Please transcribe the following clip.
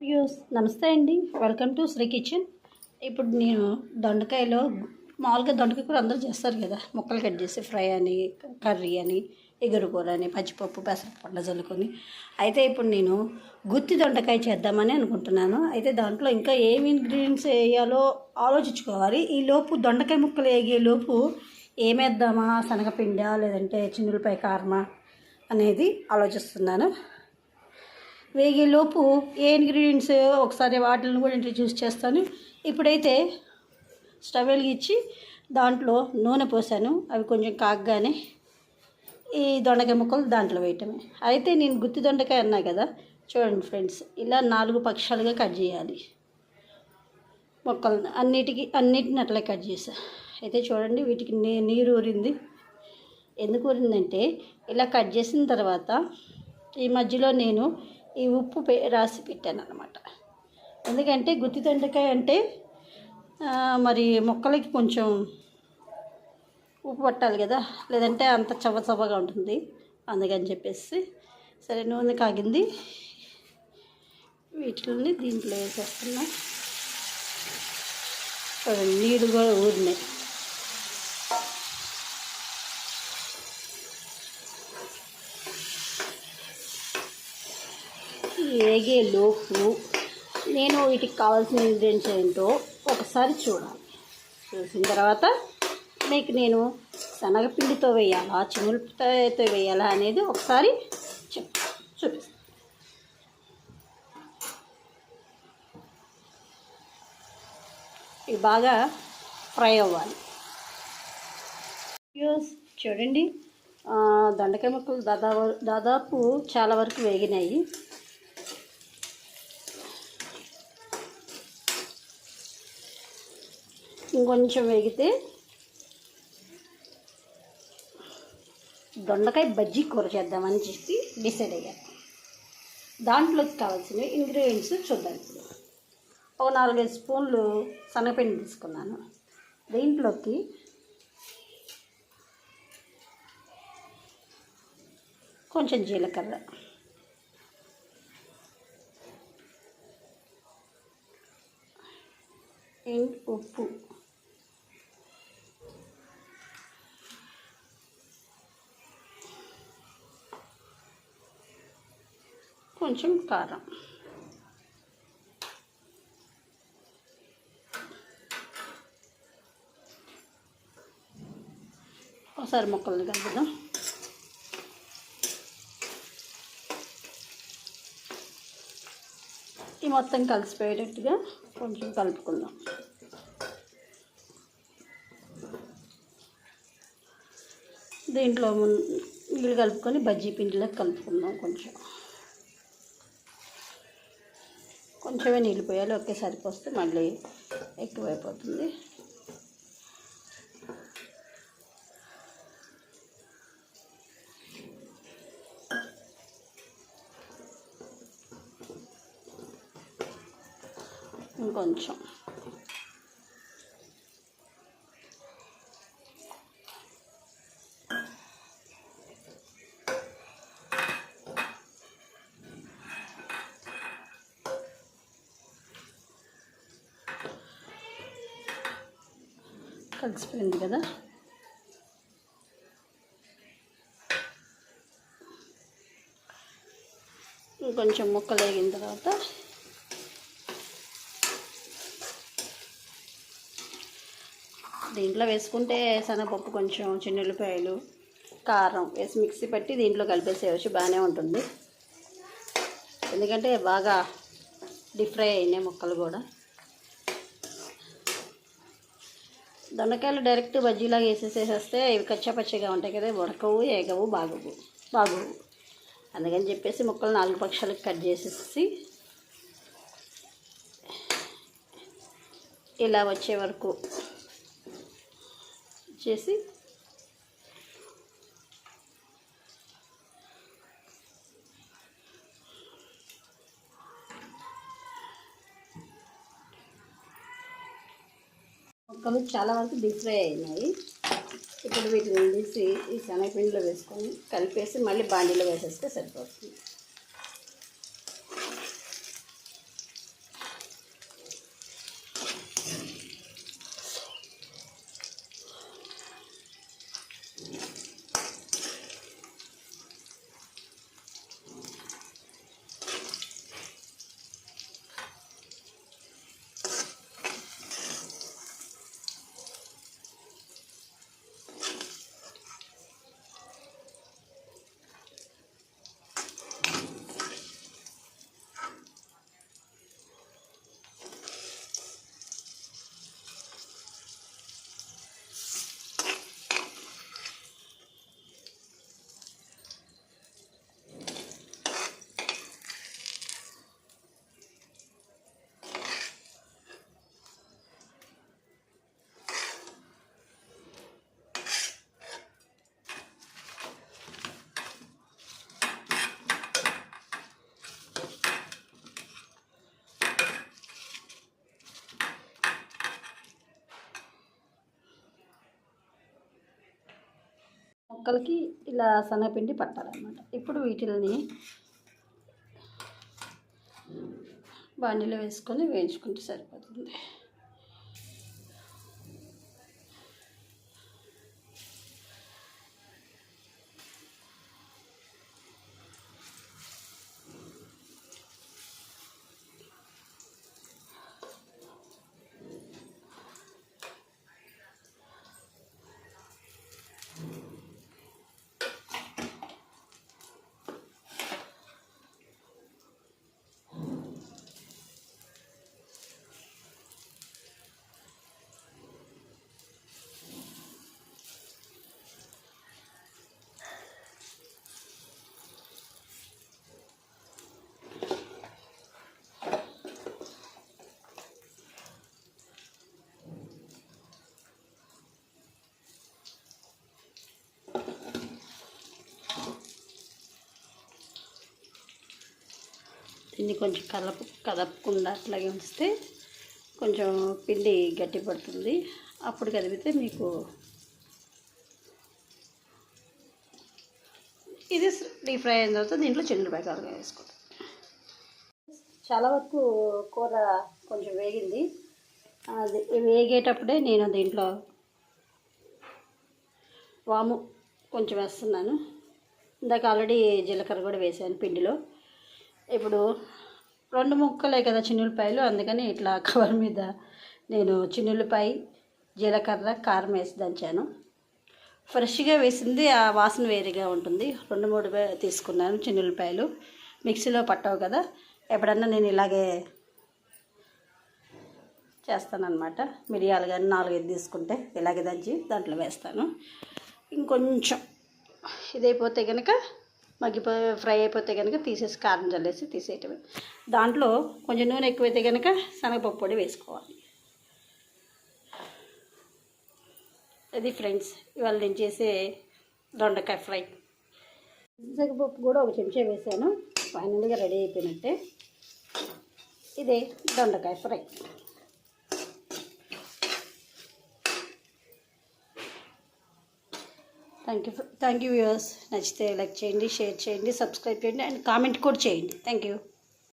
నమస్తే అండి. Welcome to Sri Kitchen. ఇప్పుడు నేను దొండకాయలో మామూలుగా దొండకాయ కూర అందరూ చేస్తారు కదా, ముక్కలు కట్ చేసి ఫ్రై అని, కర్రీ అని, ఎగురు కూర అని, పచ్చిపప్పు పెసరపప్పు చల్లుకొని. అయితే ఇప్పుడు నేను గుత్తి దొండకాయ చేద్దామని అనుకుంటున్నాను. అయితే దాంట్లో ఇంకా ఏమి ఇంగ్రీడియంట్స్ వేయాలో ఆలోచించుకోవాలి. ఈ లోపు దొండకాయ ముక్కలు వేగే లోపు ఏమేద్దామా, శనగపిండా లేదంటే చిన్నులపై కారమా అనేది ఆలోచిస్తున్నాను. వేగేలోపు ఏ ఇంగ్రీడియంట్స్ ఒకసారి వాటిని కూడా ఇంట్రడ్యూస్ చేస్తాను. ఇప్పుడైతే స్టవ్ వెలిగించి దాంట్లో నూనె పోసాను. అవి కొంచెం కాగగానే ఈ దొండకాయ ముక్కలు దాంట్లో వేయటమే. అయితే నేను గుత్తి దొండకాయ అన్నా కదా, చూడండి ఫ్రెండ్స్, ఇలా 4 పక్షాలుగా కట్ చేయాలి. ముక్కలను అన్నిటిని అట్లా కట్ చేసా. అయితే చూడండి, వీటికి నీరు ఊరింది. ఎందుకు ఊరిందంటే ఇలా కట్ చేసిన తర్వాత ఈ మధ్యలో నేను ఈ ఉప్పు రాసి పెట్టాను అన్నమాట. ఎందుకంటే గుత్తి దొండకాయ అంటే మరి మొక్కలకి కొంచెం ఉప్పు పట్టాలి కదా, లేదంటే అంత చవ్వగా ఉంటుంది. అందుకని చెప్పేసి సరే, నూనె కాగింది, వీటిని దీంట్లో వేసేస్తున్నా. నీరు కూడా ఊరినాయి. వేగే లోపు నేను వీటికి కావాల్సిన ఇంగ్రీడియంట్స్ ఏంటో ఒకసారి చూడాలి. చూసిన తర్వాత మీకు నేను శనగపిండితో వేయాలా, చిన్నులతో వేయాలా అనేది ఒకసారి చూపిస్తాను. ఇవి బాగా ఫ్రై అవ్వాలి. చూడండి, దొండకాయ ముక్కలు దాదాపు చాలా వరకు వేగినాయి. ఇంకొంచెం వేగితే దొండకాయ బజ్జీ కూర చేద్దామని చెప్పి డిసైడ్ అయ్యాను. దాంట్లోకి కావాల్సిన ఇంగ్రీడియంట్స్ చూద్దాం. ఇప్పుడు ఒక 4-5 స్పూన్లు శనగపిండి తీసుకున్నాను. దీంట్లోకి కొంచెం జీలకర్ర, ఉప్పు, కొంచెం కారం, ఒకసారి ముక్కల్ని కలుపుదాం. ఈ మొత్తం కలిసిపోయేటట్టుగా కొంచెం కలుపుకుందాం. దీంట్లో నీళ్ళు కలుపుకొని బజ్జీ పిండిలో కలుపుకుందాం. కొంచెమే నీళ్ళు పోయాలి, ఒకేసారి పోస్తే మళ్ళీ ఎక్కువైపోతుంది. ఇంకొంచెం కలిసిపోయింది కదా. ఇంకొంచెం ముక్కలు వేగిన తర్వాత దీంట్లో వేసుకుంటే శనగపప్పు, కొంచెం చిన్నులపాయలు, కారం వేసి మిక్సీ పట్టి దీంట్లో కలిపేసేయచ్చు, బాగానే ఉంటుంది. ఎందుకంటే బాగా డీప్ ఫ్రై అయినాయి ముక్కలు కూడా. దొండకాయలు డైరెక్ట్ బజ్జీలాగా వేసేసేస్తే ఇవి కచ్చాపచ్చిగా ఉంటాయి కదా, ఉడకవు, ఏగవు, బాగోవు. అందుకని చెప్పేసి ముక్కలు 4 పక్షాలకు కట్ చేసేసి ఇలా వచ్చే వరకు చేసి ముక్కలు చాలా వరకు డీప్ ఫ్రై అయినాయి. ఇప్పుడు వీటిని తీసి ఈ శనగపిండిలో వేసుకొని కలిపేసి మళ్ళీ బాండీలో వేసేస్తే సరిపోతుంది. ముక్కలకి ఇలా శనగపిండి పట్టాలన్నమాట. ఇప్పుడు వీటిని బాండీలో వేసుకొని వేయించుకుంటే సరిపోతుంది. దీన్ని కొంచెం కదపకుండా అట్లాగే ఉంచితే కొంచెం పిండి గట్టి పడుతుంది. అప్పుడు కదిపితే మీకు ఇది డీప్ ఫ్రై అయిన తర్వాత దీంట్లో చిన్నులపాయ కారంగా వేసుకోండి. చాలా వరకు కూర కొంచెం వేగింది. అది వేగేటప్పుడే నేను దీంట్లో వాము కొంచెం వేస్తున్నాను. ఇందాక ఆల్రెడీ జీలకర్ర కూడా వేసాను పిండిలో. ఇప్పుడు 2 ముక్కలే కదా చిన్నులపాయలు, అందుకని ఇట్లా కవర్ మీద నేను చిన్నులపాయ, జీలకర్ర, కారం వేసి దంచాను. ఫ్రెష్గా వేసింది ఆ వాసన వేరేగా ఉంటుంది. 2-3 తీసుకున్నాను చిన్నులపాయలు. మిక్సీలో పట్టవు కదా, ఎప్పుడన్నా నేను ఇలాగే చేస్తానన్నమాట. మిరియాలు కానీ 4-5 తీసుకుంటే ఇలాగే దంచి దాంట్లో వేస్తాను. ఇంకొంచెం ఇదైపోతే కనుక ఫ్రై అయిపోతే కనుక తీసేసి కారం చల్లేసి తీసేయటమే. దాంట్లో కొంచెం నూనె ఎక్కువైతే కనుక శనగపప్పు పొడి వేసుకోవాలి. అది ఫ్రెండ్స్ ఇవాళ నేను చేసే దొండకాయ ఫ్రై. శనగపప్పు కూడా 1 చెంచా వేసాను. ఫైనల్గా రెడీ అయిపోయినట్టే. ఇదే దొండకాయ ఫ్రై. Thank you viewers. నచ్చితే లైక్ చేయండి, షేర్ చేయండి, సబ్స్క్రైబ్ చేయండి అండ్ కామెంట్ కూడా చేయండి. Thank you.